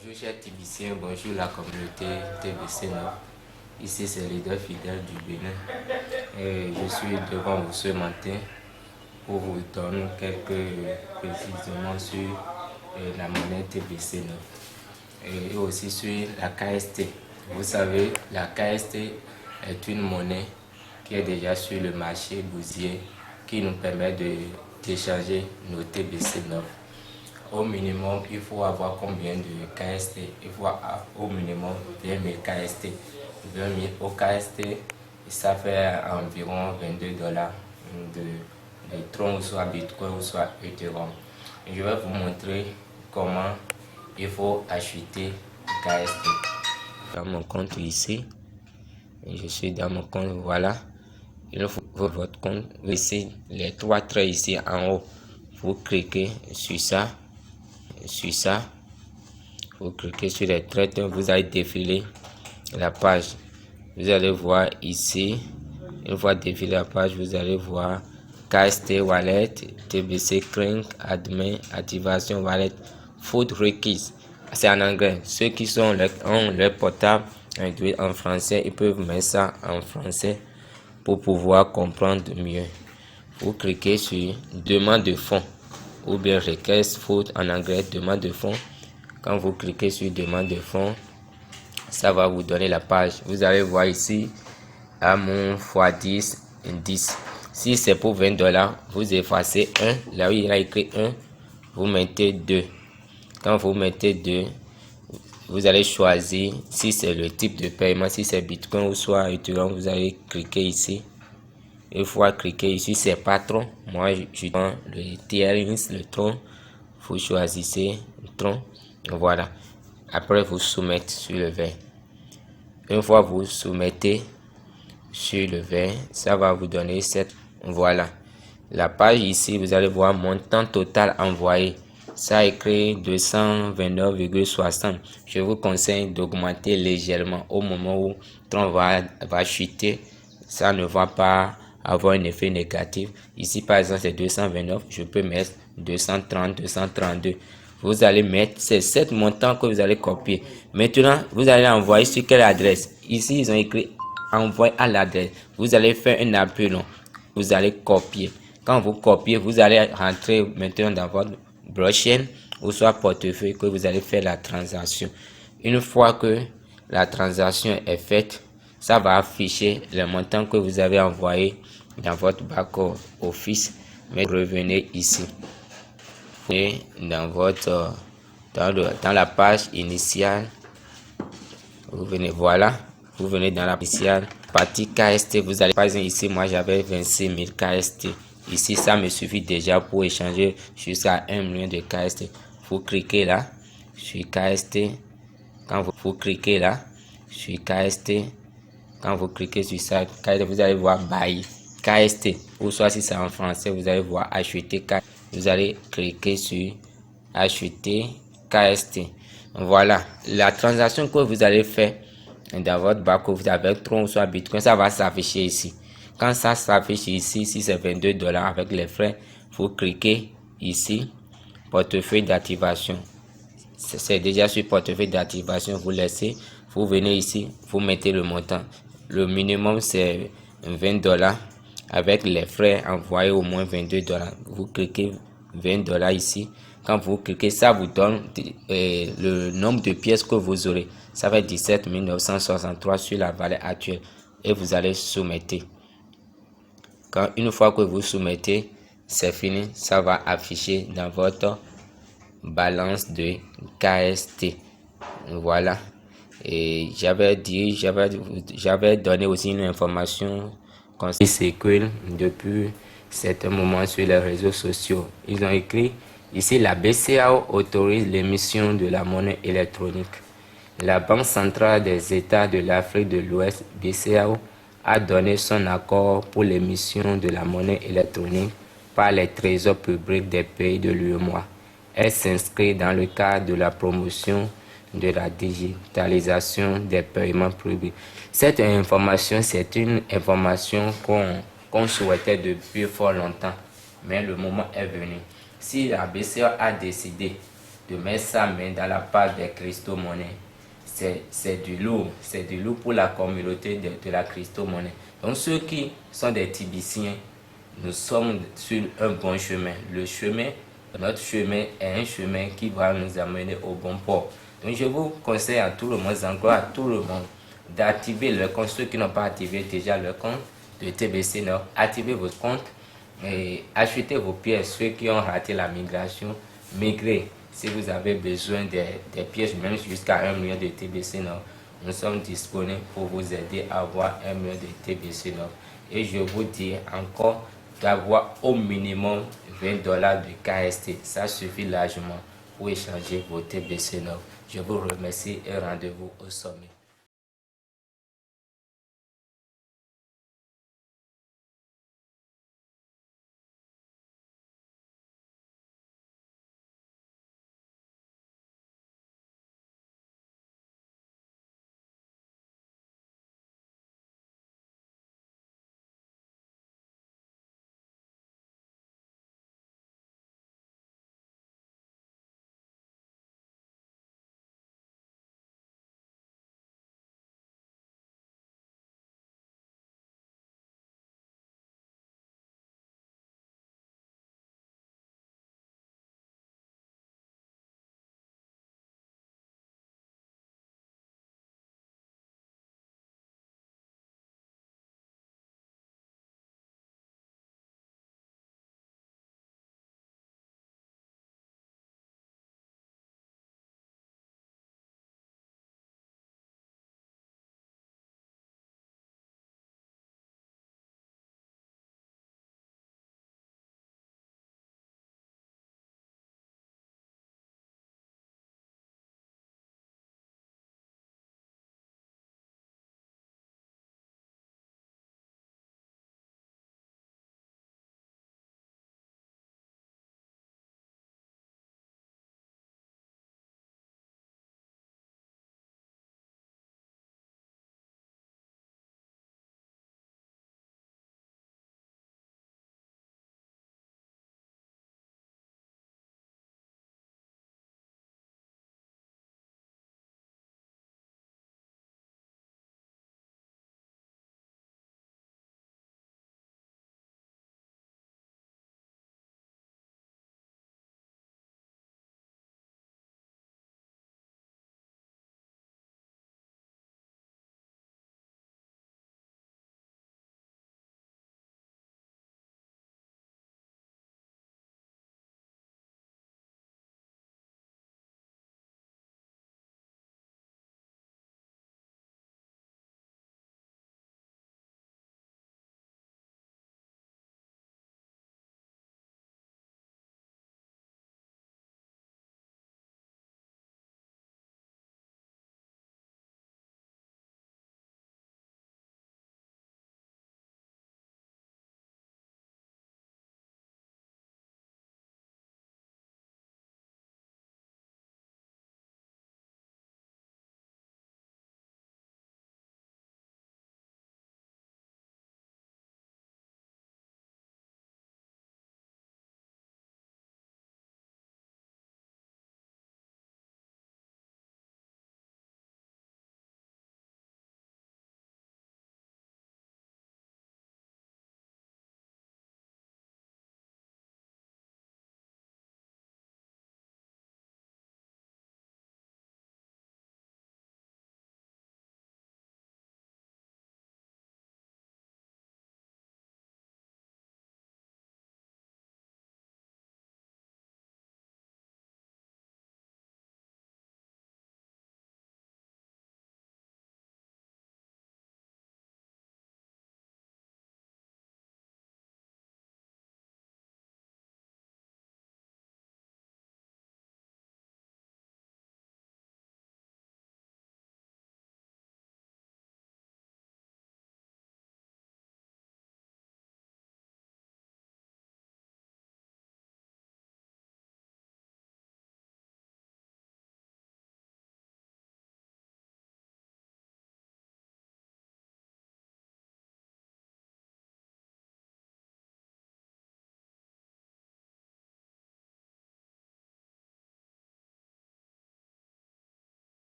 Bonjour chers Tibiciens, bonjour la communauté TBC Nord. Ici c'est leader fidèle du Bénin. Et je suis devant vous ce matin pour vous donner quelques précisions sur la monnaie TBC Nord. Et aussi sur la KST. Vous savez, la KST est une monnaie qui est déjà sur le marché boursier qui nous permet d'échanger nos TBC Nord. Au minimum, il faut avoir combien de KST? Il faut avoir au minimum 20 000 KST. 20 000 au KST, ça fait environ 22 dollars de Tron, ou soit Bitcoin, ou soit Ethereum. Je vais vous montrer comment il faut acheter KST. Dans mon compte ici, je suis dans mon compte, voilà. Il faut votre compte, ici, les trois traits ici en haut. Vous cliquez sur ça. Vous cliquez sur les traits, vous allez défiler la page. Vous allez voir ici, une fois défilé la page, vous allez voir KST Wallet, TBC Crank, Admin, Activation Wallet, Food Requis. C'est en anglais. Ceux qui ont leur portable en français, ils peuvent mettre ça en français pour pouvoir comprendre mieux. Vous cliquez sur demande de fonds ou bien request food en anglais, demande de fonds. Quand vous cliquez sur demande de fonds, ça va vous donner la page. Vous allez voir ici amont x10 10. Si c'est pour 20 dollars, vous effacez 1. Là où il a écrit 1, vous mettez 2. Quand vous mettez 2, vous allez choisir si c'est le type de paiement, si c'est Bitcoin ou soit Ethereum, vous allez cliquer ici. Une fois cliqué ici, c'est patron. Moi, je prends le TRX, le tronc. Vous choisissez le tronc. Voilà. Après, vous soumettez sur le verre. Une fois vous soumettez sur le verre, ça va vous donner cette. Voilà. La page ici, vous allez voir montant total envoyé. Ça écrit 229,60. Je vous conseille d'augmenter légèrement au moment où Tron va chuter. Ça ne va pas avoir un effet négatif. Ici, par exemple, c'est 229. Je peux mettre 230, 232. Vous allez mettre, c'est 7 montants que vous allez copier. Maintenant, vous allez envoyer sur quelle adresse? Ici, ils ont écrit envoyer à l'adresse. Vous allez faire un appel. Vous allez copier. Quand vous copiez, vous allez rentrer maintenant dans votre blockchain ou soit portefeuille que vous allez faire la transaction. Une fois que la transaction est faite, ça va afficher le montant que vous avez envoyé dans votre back office. Mais revenez ici et dans votre dans la page initiale, vous venez, voilà, vous venez dans la initiale partie KST. Vous allez, par exemple, ici moi j'avais 26 000 KST. Ici ça me suffit déjà pour échanger jusqu'à 1 million de KST. Vous cliquez là sur KST. Quand vous cliquez là sur KST, quand vous cliquez sur ça, vous allez voir buy KST, ou soit si c'est en français, vous allez voir acheter KST. Vous allez cliquer sur acheter KST. Voilà, la transaction que vous allez faire dans votre back office avec Tron ou soit Bitcoin, ça va s'afficher ici. Quand ça s'affiche ici, si c'est 22 dollars avec les frais, vous cliquez ici, portefeuille d'activation. C'est déjà sur portefeuille d'activation, vous laissez, vous venez ici, vous mettez le montant. Le minimum c'est 20 dollars. Avec les frais envoyés au moins 22 dollars. Vous cliquez 20 dollars ici. Quand vous cliquez, ça vous donne le nombre de pièces que vous aurez. Ça va être 17 963 sur la valeur actuelle. Et vous allez soumettre. Une fois que vous soumettez, c'est fini. Ça va afficher dans votre balance de KST. Voilà. Et j'avais donné aussi une information qui circule depuis certains moments sur les réseaux sociaux. Ils ont écrit ici: la BCEAO autorise l'émission de la monnaie électronique. La Banque centrale des États de l'Afrique de l'Ouest, BCEAO, a donné son accord pour l'émission de la monnaie électronique par les trésors publics des pays de l'UEMOA. Elle s'inscrit dans le cadre de la promotion de la digitalisation des paiements publics. Cette information, c'est une information qu'on souhaitait depuis fort longtemps, mais le moment est venu. Si la BCE a décidé de mettre sa main dans la part des crypto-monnaies. C'est du lourd pour la communauté de la crypto-monnaie. Donc ceux qui sont des tibiciens, nous sommes sur un bon chemin. Notre chemin est un chemin qui va nous amener au bon port. Donc je vous conseille à tout le monde, encore à tout le monde, d'activer le compte. Ceux qui n'ont pas activé déjà le compte de TBC Nord, activez votre compte et achetez vos pièces. Ceux qui ont raté la migration, migrez. Si vous avez besoin des pièces, même jusqu'à 1 million de TBC Nord, nous sommes disponibles pour vous aider à avoir 1 million de TBC Nord. Et je vous dis encore d'avoir au minimum $20 de KST. Ça suffit largement pour échanger vos TBC Nord. Je vous remercie et rendez-vous au sommet.